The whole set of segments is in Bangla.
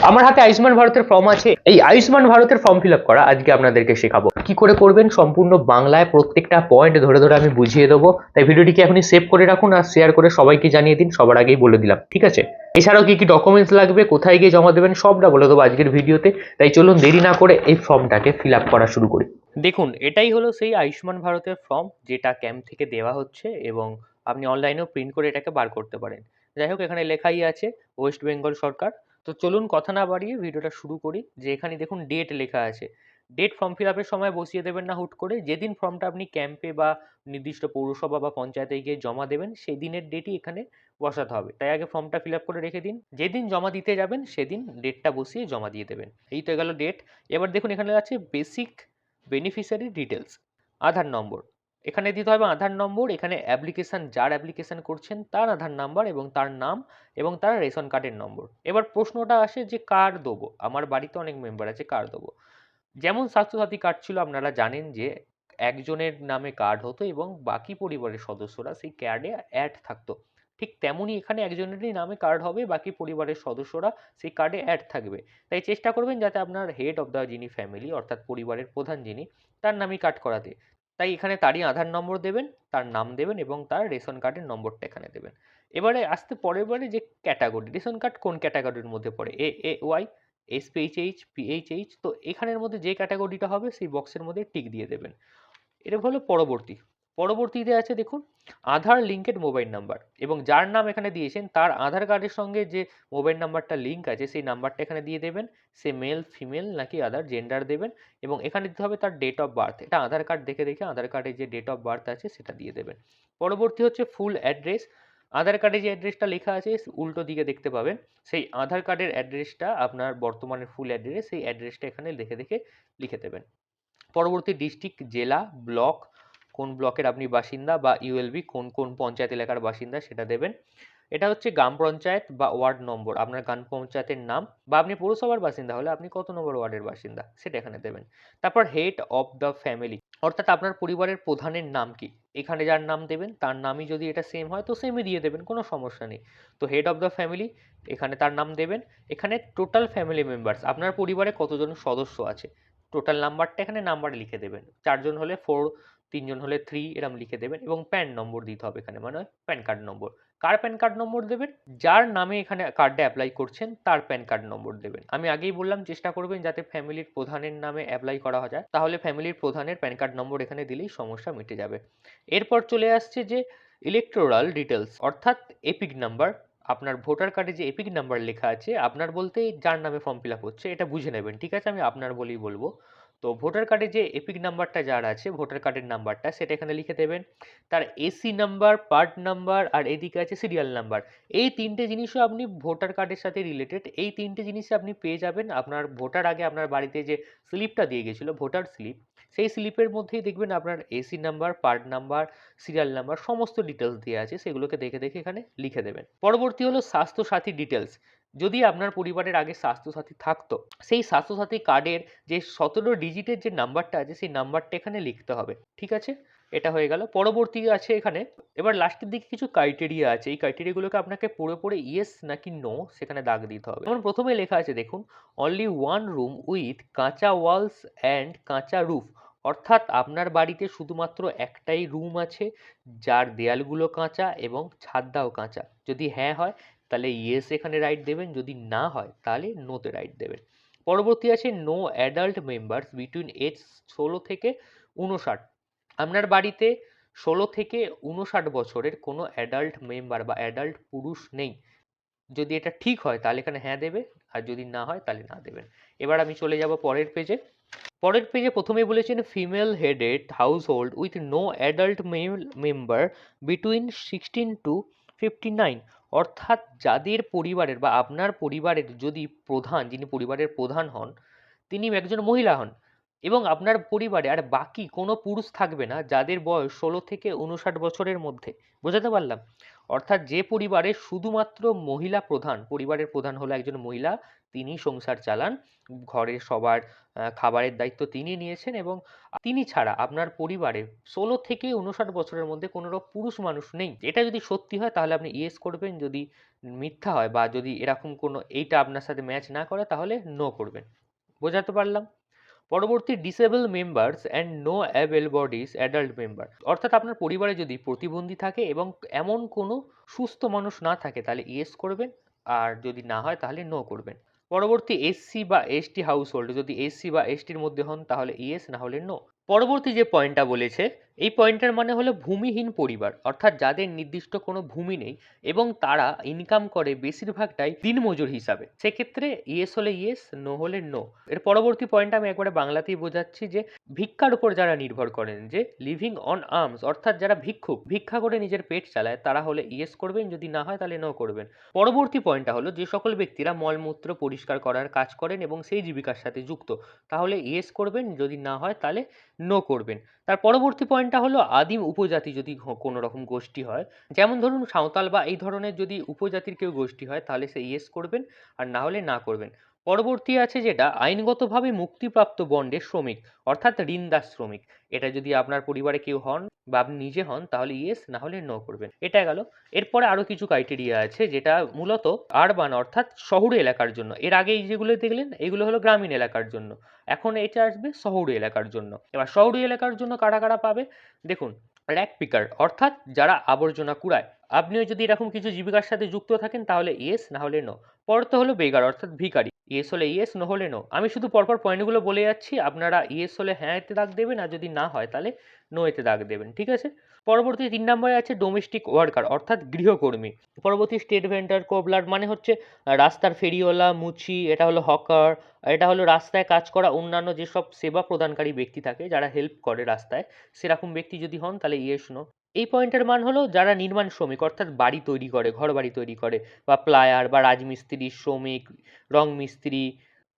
আমার হাতে আয়ুষ্মান ভারতের ফর্ম আছে। এই আয়ুষ্মান ভারতের ফর্ম ফিল আপ করা আজকে আপনাদেরকে শেখাবো কি করে করবেন। সম্পূর্ণ বাংলায় প্রত্যেকটা পয়েন্ট ধরে ধরে আমি বুঝিয়ে দেবো। তাই ভিডিওটিকে এখনই সেভ করে রাখুন আর শেয়ার করে সবাইকে জানিয়ে দিন। সবার আগেই বলে দিলাম, ঠিক আছে? এছাড়াও কি কি ডকুমেন্টস লাগবে, কোথায় গিয়ে জমা দেবেন, সবটা বলে দেবো আজকের ভিডিওতে। তাই চলুন দেরি না করে এই ফর্মটাকে ফিল আপ করা শুরু করি। দেখুন, এটাই হলো সেই আয়ুষ্মান ভারতের ফর্ম যেটা ক্যাম্প থেকে দেওয়া হচ্ছে, এবং আপনি অনলাইনেও প্রিন্ট করে এটাকে বার করতে পারেন। যাই হোক, এখানে লেখাই আছে ওয়েস্ট বেঙ্গল সরকার। তো চলুন কথা না বাড়িয়ে ভিডিওটা শুরু করি। যে এখানে দেখুন ডেট লেখা আছে। ডেট ফর্ম ফিল আপের সময় বসিয়ে দেবেন না হুট করে। যেদিন ফর্মটা আপনি ক্যাম্পে বা নির্দিষ্ট পৌরসভা বা পঞ্চায়েতে গিয়ে জমা দেবেন সেই দিনের ডেটই এখানে বসাতে হবে। তাই আগে ফর্মটা ফিল আপ করে রেখে দিন, যেদিন জমা দিতে যাবেন সেদিন ডেটটা বসিয়ে জমা দিয়ে দেবেন। এই তো গেল ডেট। এবার দেখুন এখানে আছে বেসিক বেনিফিশিয়ারি ডিটেলস, আধার নম্বর। এখানে দিতে হবে আধার নম্বর। এখানে অ্যাপ্লিকেশন, যার অ্যাপ্লিকেশন করছেন তার আধার নাম্বার এবং তার নাম এবং তার রেশন কার্ডের নম্বর। এবার প্রশ্নটা আসে যে কার দেবো, আমার বাড়িতে অনেক মেম্বার আছে, কার দেবো? যেমন স্বাস্থ্যসাথী কার্ড ছিল, আপনারা জানেন যে একজনের নামে কার্ড হতো এবং বাকি পরিবারের সদস্যরা সেই কার্ডে অ্যাড থাকতো। ঠিক তেমনই এখানে একজনেরই নামে কার্ড হবে, বাকি পরিবারের সদস্যরা সেই কার্ডে অ্যাড থাকবে। তাই চেষ্টা করবেন যাতে আপনার হেড অফ দ্য যিনি ফ্যামিলি, অর্থাৎ পরিবারের প্রধান যিনি, তার নামই কার্ড করাতে। তাই এখানে তারই আধার নম্বর দেবেন, তার নাম দেবেন এবং তার রেশন কার্ডের নম্বরটা এখানে দেবেন। এবারে আসতে পরের বারে যে ক্যাটাগরি, রেশন কার্ড কোন ক্যাটাগরির মধ্যে পড়ে, ওয়াই, এসপিএইচএইচ, পিএইচএইচ, তো এখানের মধ্যে যে ক্যাটাগরিটা হবে সেই বক্সের মধ্যে টিক দিয়ে দেবেন। এটা হলো পরবর্তী। পরবর্তীতে আছে দেখুন আধার লিঙ্কেড মোবাইল নাম্বার, এবং যার নাম এখানে দিয়েছেন তার আধার কার্ডের সঙ্গে যে মোবাইল নাম্বারটা লিঙ্ক আছে সেই নাম্বারটা এখানে দিয়ে দেবেন। সে মেল, ফিমেল নাকি আদার জেন্ডার দেবেন, এবং এখানে দিতে হবে তার ডেট অফ বার্থ। এটা আধার কার্ড দেখে দেখে আধার কার্ডে যে ডেট অফ বার্থ আছে সেটা দিয়ে দেবেন। পরবর্তী হচ্ছে ফুল অ্যাড্রেস। আধার কার্ডে যে অ্যাড্রেসটা লেখা আছে উল্টো দিকে দেখতে পাবেন, সেই আধার কার্ডের অ্যাড্রেসটা আপনার বর্তমানের ফুল অ্যাড্রেস, সেই অ্যাড্রেসটা এখানে দেখে দেখে লিখে দেবেন। পরবর্তী ডিস্ট্রিক্ট, জেলা, ব্লক, কোন ব্লকের আপনি বাসিন্দা, বা ইউএলবি কোন কোন পঞ্চায়েত এলাকার বাসিন্দা সেটা দেবেন। এটা হচ্ছে গ্রাম পঞ্চায়েত বা ওয়ার্ড নম্বর, আপনার গ্রাম পঞ্চায়েতের নাম, বা আপনি পৌরসভার বাসিন্দা হলে আপনি কত নম্বর ওয়ার্ডের বাসিন্দা সেটা এখানে দেবেন। তারপর হেড অফ দ্য ফ্যামিলি, অর্থাৎ আপনার পরিবারের প্রধানের নাম কি, এখানে যার নাম দেবেন তার নামই যদি এটা সেম হয় তো সেমই দিয়ে দেবেন, কোনো সমস্যা নেই। তো হেড অফ দ্য ফ্যামিলি, এখানে তার নাম দেবেন। এখানে টোটাল ফ্যামিলি মেম্বার্স, আপনার পরিবারে কতজন সদস্য আছে টোটাল নাম্বারটা এখানে নাম্বারে লিখে দেবেন। 4 জন হলে 4, 3 জন হলে 3, এরকম লিখে দেবেন। এবং প্যান নম্বর দিতে হবে এখানে, মানে প্যান কার্ড নম্বর। কার প্যান কার্ড নম্বর দেবেন? যার নামে এখানে কার্ডে অ্যাপ্লাই করছেন তার প্যান কার্ড নম্বর দেবেন। আমি আগেই বললাম চেষ্টা করবেন যাতে ফ্যামিলির প্রধানের নামে অ্যাপ্লাই করা যায়, তাহলে ফ্যামিলির প্রধানের প্যান কার্ড নম্বর এখানে দিলেই সমস্যা মিটে যাবে। এরপর চলে আসছে যে ইলেকটোরাল ডিটেলস, অর্থাৎ এপিক নাম্বার। আপনার ভোটার কার্ডে যে এপিক নাম্বার লেখা আছে, আপনার বলতে যার নামে ফর্ম ফিল আপ হচ্ছে, এটা বুঝে নেবেন, ঠিক আছে? আমি আপনার বলেই বলবো। তো ভোটার কার্ডে যে এপিক নাম্বারটা যার আছে, ভোটার কার্ডের নাম্বারটা সেটা এখানে লিখে দেবেন। তার এসি নাম্বার, পার্ট নাম্বার, আর এদিকে আছে সিরিয়াল নাম্বার। এই তিনটে জিনিসও আপনি ভোটার কার্ডের সাথে রিলেটেড, এই তিনটে জিনিসই আপনি পেয়ে যাবেন আপনার ভোটার আগে আপনার বাড়িতে যে স্লিপটা দিয়ে গেছিলো, ভোটার স্লিপ, সেই স্লিপের মধ্যেই দেখবেন আপনার AC number, part number, serial number সমস্ত ডিটেলস দেওয়া আছে, সেগুলোকে দেখে দেখে এখানে লিখে দেবেন। পরবর্তী হলো স্বাস্থ্যসাথী ডিটেলস। যদি আপনার পরিবারের আগে স্বাস্থ্যসাথী থাকতো, সেই স্বাস্থ্যসাথী কার্ডের যে 17 ডিজিটের যে নাম্বারটা আছে সেই নাম্বারটা এখানে লিখতে হবে, ঠিক আছে? এটা হয়ে গেল। পরবর্তী আছে এখানে, এবার লাস্টের দিকে কিছু ক্রাইটেরিয়া আছে। এই ক্রাইটেরিয়াগুলোকে আপনাকে পড়ে পড়ে ইয়েস নাকি নো সেখানে দাগ দিতে হবে। যেমন প্রথমে লেখা আছে দেখুন, অনলি ওয়ান রুম উইথ কাঁচা ওয়ালস অ্যান্ড কাঁচা রুফ, অর্থাৎ আপনার বাড়িতে শুধুমাত্র একটাই রুম আছে যার দেয়ালগুলো কাঁচা এবং ছাদটাও কাঁচা। যদি হ্যাঁ হয় তাহলে ইয়েস এখানে রাইট দেবেন, যদি না হয় তাহলে নোতে রাইট দেবেন। পরবর্তী আছে no adult members between age 16 থেকে 59। আপনার বাড়িতে 16 থেকে 59 বছরের কোনো অ্যাডাল্ট মেম্বার বা অ্যাডাল্ট পুরুষ নেই। যদি এটা ঠিক হয় তাহলে এখানে হ্যাঁ দেবে, আর যদি না হয় তাহলে না দেবেন। এবার আমি চলে যাব পরের পেজে। পরের পেজে প্রথমেই বলেছেন female headed household with no adult male member between 16 to 59, অর্থাৎ যাদের পরিবারের বা আপনার পরিবারের যদি প্রধান, যিনি পরিবারের প্রধান হন, তিনি একজন মহিলা হন, এবং আপনার পরিবারে আর বাকি কোনো পুরুষ থাকবে না যাদের বয়স ১৬ থেকে ৫৯ বছরের মধ্যে। বোঝাতে পারলাম? অর্থাৎ যে পরিবারে শুধুমাত্র মহিলা প্রধান, পরিবারের প্রধান হলো একজন মহিলা, তিনি সংসার চালান। ঘরের সবার খাবারের দায়িত্ব তিনি নিয়েছেন এবং তিনি ছাড়া আপনার পরিবারে ১৬ থেকে ৫৯ বছরের মধ্যে কোনোরকম পুরুষ মানুষ নেই। এটা যদি সত্যি হয় তাহলে আপনি ইয়েস করবেন, যদি মিথ্যা হয় বা যদি এরকম কোনো এইটা আপনার সাথে ম্যাচ না করে তাহলে নো করবেন। বোঝাতে পারলাম? পরবর্তী disable members and no able bodies adult member, অর্থাৎ আপনার পরিবারে যদি প্রতিবন্ধী থাকে এবং এমন কোনো সুস্থ মানুষ না থাকে তাহলে ইয়েস করবেন, আর যদি না হয় তাহলে নো করবেন। পরবর্তী এসসি বা এসটি হাউস হোল্ড, যদি এসসি বা এসটির মধ্যে হন তাহলে ইয়েস, না হলে নো। পরবর্তী যে পয়েন্টটা বলেছে, এই পয়েন্টের মানে হলো ভূমিহীন পরিবার, অর্থাৎ যাদের নির্দিষ্ট কোনো ভূমি নেই এবং তারা ইনকাম করে বেশিরভাগটাই দিনমজুর হিসাবে, সেক্ষেত্রে ইয়েস হলে ইয়েস, নো হলে নো। এর পরবর্তী পয়েন্ট আমি একবারে বাংলাতেই বোঝাচ্ছি যে ভিক্ষার উপর যারা নির্ভর করেন, যে লিভিং অন আর্মস, অর্থাৎ যারা ভিক্ষুক, ভিক্ষা করে নিজের পেট চালায়, তারা হলে ইয়েস করবেন, যদি না হয় তাহলে নো করবেন। পরবর্তী পয়েন্টটা হলো যে সকল ব্যক্তিরা মলমূত্র পরিষ্কার করার কাজ করেন এবং সেই জীবিকার সাথে যুক্ত, তাহলে ইয়েস করবেন, যদি না হয় তাহলে নো করবেন। তার পরবর্তী পয়েন্টটা হলো আদিম উপজাতি যদি কোনো রকম গোষ্ঠী হয়, যেমন ধরুন সাঁওতাল বা এই ধরনের যদি উপজাতির কেউ গোষ্ঠী হয় তাহলে সে ইয়েস করবেন, আর না হলে না করবেন। পরবর্তী আছে যেটা আইনগতভাবে মুক্তিপ্রাপ্ত বন্ডের শ্রমিক, অর্থাৎ ঋণদাস শ্রমিক। এটা যদি আপনার পরিবারে কেউ হন বা আপনি নিজে হন তাহলে ইয়েস, না হলে নো করবেন। এটা গেল। এরপরে আরো কিছু ক্রাইটেরিয়া আছে যেটা মূলত আরবান অর্থাৎ শহুরে এলাকার জন্য। এর আগে যেগুলো দেখলেন এগুলো হলো গ্রামীণ এলাকার জন্য, এখন এটা আসবে শহুরে এলাকার জন্য। এবার শহুরে এলাকার জন্য কারা কারা পাবে দেখুন, র্যাক পিকার, অর্থাৎ যারা আবর্জনা কুড়ায়। আপনিও যদি এরকম কিছু জীবিকার সাথে যুক্ত থাকেন তাহলে ইয়েস, না হলে নো। পরতে হলো বেগার, অর্থাৎ ভিখারি। ইয়েস হলে ইয়েস, নো হলে নো। আমি শুধু পরপর পয়েন্টগুলো বলে যাচ্ছি, আপনারা ইয়েস হলে হ্যাঁ এতে দাগ দেবেন, আর যদি না হয় তাহলে নো এতে দাগ দেবেন, ঠিক আছে? পরবর্তী ৩ নম্বরে আছে ডোমেস্টিক ওয়ার্কার, অর্থাৎ গৃহকর্মী। পরবর্তী স্ট্রিট ভেন্ডার, কোবলার মানে হচ্ছে রাস্তার ফেরিওয়ালা, মুচি, এটা হলো হকার, এটা হলো রাস্তায় কাজ করা অন্যান্য যেসব সেবা প্রদানকারী ব্যক্তি থাকে যারা হেল্প করে রাস্তায়, সেরকম ব্যক্তি যদি হন তাহলে ইয়েস, নো। এই পয়েন্টের মান হলো যারা নির্মাণ শ্রমিক, অর্থাৎ বাড়ি তৈরি করে, ঘর বাড়ি তৈরি করে, বা প্লায়ার বা রাজমিস্ত্রি, শ্রমিক, রং মিস্ত্রি,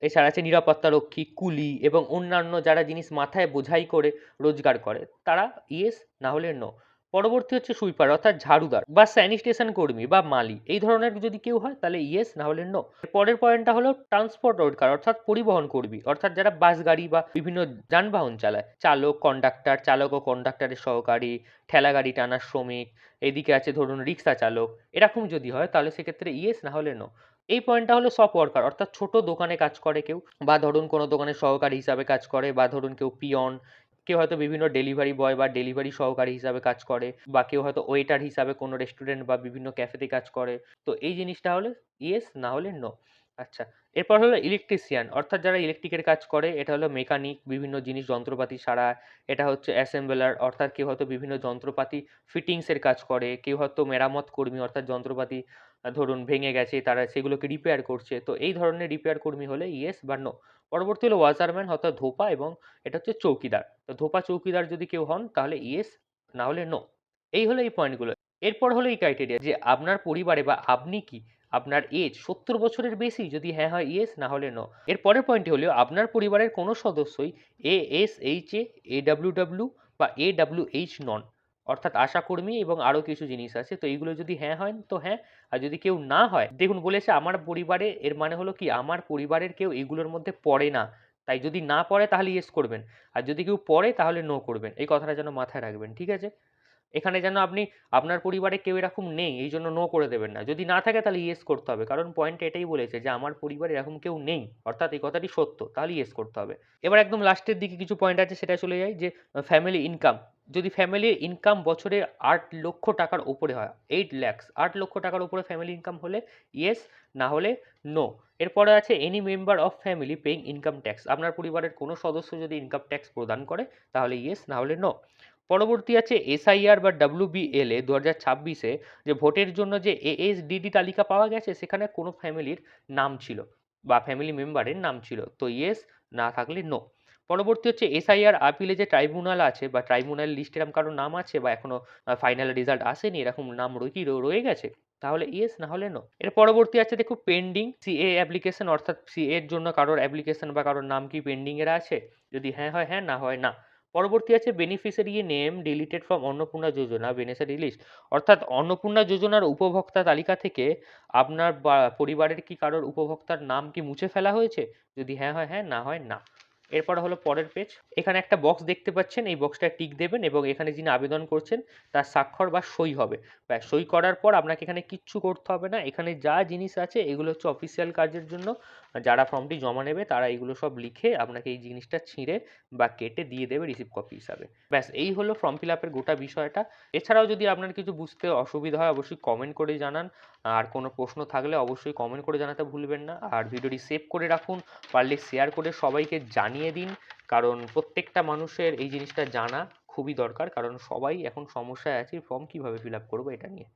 এছাড়া আছে নিরাপত্তারক্ষী, কুলি এবং অন্যান্য যারা জিনিস মাথায় বোঝাই করে রোজগার করে, তারা ইয়েস, না হলে নো। পরবর্তী হচ্ছে সুইপার, অর্থাৎ ঝাড়ুদার বা স্যানিটেশন কর্মী বা মালি, এই ধরনের যদি কেউ হয় তাহলে ইয়েস, না হলে নো। পরের পয়েন্টটা হলো ট্রান্সপোর্ট ওয়ার্কার, অর্থাৎ পরিবহন কর্মী, অর্থাৎ যারা বাস গাড়ি বা বিভিন্ন যানবাহন চালায়, চালক, কন্ডাক্টর, চালক ও কন্ডাক্টরের সহকারী, ঠেলা গাড়ি টানার শ্রমিক, এদিকে আছে ধরুন রিক্সা চালক, এরকম যদি হয় তাহলে সেক্ষেত্রে ইয়েস, না হলে নো। এই পয়েন্টটা হলো শপ ওয়ার্কার, অর্থাৎ ছোট দোকানে কাজ করে কেউ, বা ধরুন কোনো দোকানের সহকারী হিসাবে কাজ করে, বা ধরুন কেউ পিয়ন, কেউ হয়তো বিভিন্ন ডেলিভারি বয় বা ডেলিভারি সহকারী হিসাবে কাজ করে, বা কেউ হয়তো ওয়েটার হিসাবে কোনো রেস্টুরেন্ট বা বিভিন্ন ক্যাফেতে কাজ করে। তো এই জিনিসটা হলে ইয়েস, না হলে নো। আচ্ছা, এরপর হলো ইলেকট্রিশিয়ান, অর্থাৎ যারা ইলেকট্রিকের কাজ করে, এটা হলো মেকানিক, বিভিন্ন জিনিস যন্ত্রপাতি সারায়। এটা হচ্ছে অ্যাসেম্বলার, অর্থাৎ কেউ হয়তো বিভিন্ন যন্ত্রপাতি ফিটিংসের কাজ করে, কেউ হয়তো মেরামত কর্মী, অর্থাৎ যন্ত্রপাতি ধরুন ভেঙে গেছে তারা সেগুলোকে রিপেয়ার করছে, তো এই ধরনের রিপেয়ার কর্মী হলে ইয়েস বা নো। পরবর্তী হলো ওয়াচারম্যান, অর্থাৎ ধোপা, এবং এটা হচ্ছে চৌকিদার। তো ধোপা চৌকিদার যদি কেউ হন তাহলে ইয়েস, না হলে নো। এই হলো এই পয়েন্টগুলো। এরপর হলো এই ক্রাইটেরিয়া যে আপনার পরিবারে বা আপনি কি, আপনার এজ ৭০ বছরের বেশি, যদি হ্যাঁ হয় ইয়েস, না হলে নো। এর পরের পয়েন্টটি হলো আপনার পরিবারের কোনো সদস্যই ASHA, AWW বা AWH নন, অর্থাৎ আশাকর্মী এবং আরও কিছু জিনিস আছে। তো এইগুলো যদি হ্যাঁ হয় তো হ্যাঁ, আর যদি কেউ না হয়, দেখুন বলেছে আমার পরিবারে, এর মানে হলো কি আমার পরিবারের কেউ এগুলোর মধ্যে পড়ে না, তাই যদি না পড়ে তাহলে ইয়েস করবেন, আর যদি কেউ পড়ে তাহলে নো করবেন। এই কথাটা যেন মাথায় রাখবেন, ঠিক আছে? এখানে যেন আপনি আপনার পরিবারে কেউ এরকম নেই এই জন্য নো করে দেবেন না, যদি না থাকে তাহলে ইয়েস করতে হবে, কারণ পয়েন্ট এটাই বলেছে যে আমার পরিবারে এরকম কেউ নেই, অর্থাৎ এই কথাটি সত্য, তাহলে ইয়েস করতে হবে। এবার একদম লাস্টের দিকে কিছু পয়েন্ট আছে সেটা চলে যায়, যে ফ্যামিলি ইনকাম, যদি ফ্যামিলির ইনকাম বছরে ৮ লক্ষ টাকার উপরে হয়, 8 lakhs, ৮ লক্ষ টাকার উপরে ফ্যামিলি ইনকাম হলে ইয়েস, না হলে নো। এরপরে আছে any member of family paying income tax, আপনার পরিবারের কোনো সদস্য যদি ইনকাম ট্যাক্স প্রদান করে তাহলে ইয়েস, না হলে নো। পরবর্তী আছে এসআইআর বা WBLA 2026-এ যে ভোটের জন্য যে ASDD তালিকা পাওয়া গেছে, সেখানে কোনো ফ্যামিলির নাম ছিল বা ফ্যামিলি মেম্বারের নাম ছিল, তো ইয়েস, না থাকলে নো। পরবর্তী হচ্ছে এসআইআর আপিলে যে ট্রাইব্যুনাল আছে বা ট্রাইব্যুনাল লিস্টে এরকম কারো নাম আছে বা এখনো ফাইনাল রেজাল্ট আসেনি, এরকম নাম রয়ে গেছে, তাহলে ইয়েস, না হলে নো। এর পরবর্তী আছে দেখো পেন্ডিং সিএ অ্যাপ্লিকেশন, অর্থাৎ সিএ এর জন্য কারোর অ্যাপ্লিকেশন বা কারোর নাম কি পেন্ডিং এর আছে, যদি হ্যাঁ হয় হ্যাঁ, না হয় না। পরবর্তী আছে beneficiary name deleted from Annapurna Yojana beneficiary list, অর্থাৎ অন্নপূর্ণা যোজনার উপভোক্তা তালিকা থেকে আপনার বা পরিবারের কি কারোর উপভোক্তার নাম কি মুছে ফেলা হয়েছে, যদি হ্যাঁ হয় হ্যাঁ, না হয় না। এরপর হলো পরের পেজ। এখানে একটা বক্স দেখতে পাচ্ছেন, এই বক্সটা টিক দেবেন এবং এখানে যিনি আবেদন করছেন তার স্বাক্ষর বা সই হবে। ব্যাস, সই করার পর আপনাকে এখানে কিচ্ছু করতে হবে না। এখানে যা জিনিস আছে এগুলো হচ্ছে অফিসিয়াল কাজের জন্য, যারা ফর্মটি জমা নেবে তারা এগুলো সব লিখে আপনাকে এই জিনিসটা ছিঁড়ে বা কেটে দিয়ে দেবে রিসিভ কপি হিসাবে। ব্যাস, এই হলো ফর্ম ফিল আপের গোটা বিষয়টা। এছাড়াও যদি আপনার কিছু বুঝতে অসুবিধা হয় অবশ্যই কমেন্ট করে জানান, আর কোনো প্রশ্ন থাকলে অবশ্যই কমেন্ট করে জানাতে ভুলবেন না। আর ভিডিওটি সেভ করে রাখুন, পারলে শেয়ার করে সবাইকে জানিয়ে দিন, কারণ প্রত্যেকটা মানুষের এই জিনিসটা জানা খুবই দরকার, কারণ সবাই এখন সমস্যায় আছে ফর্ম কিভাবে ফিল আপ করবো এটা নিয়ে।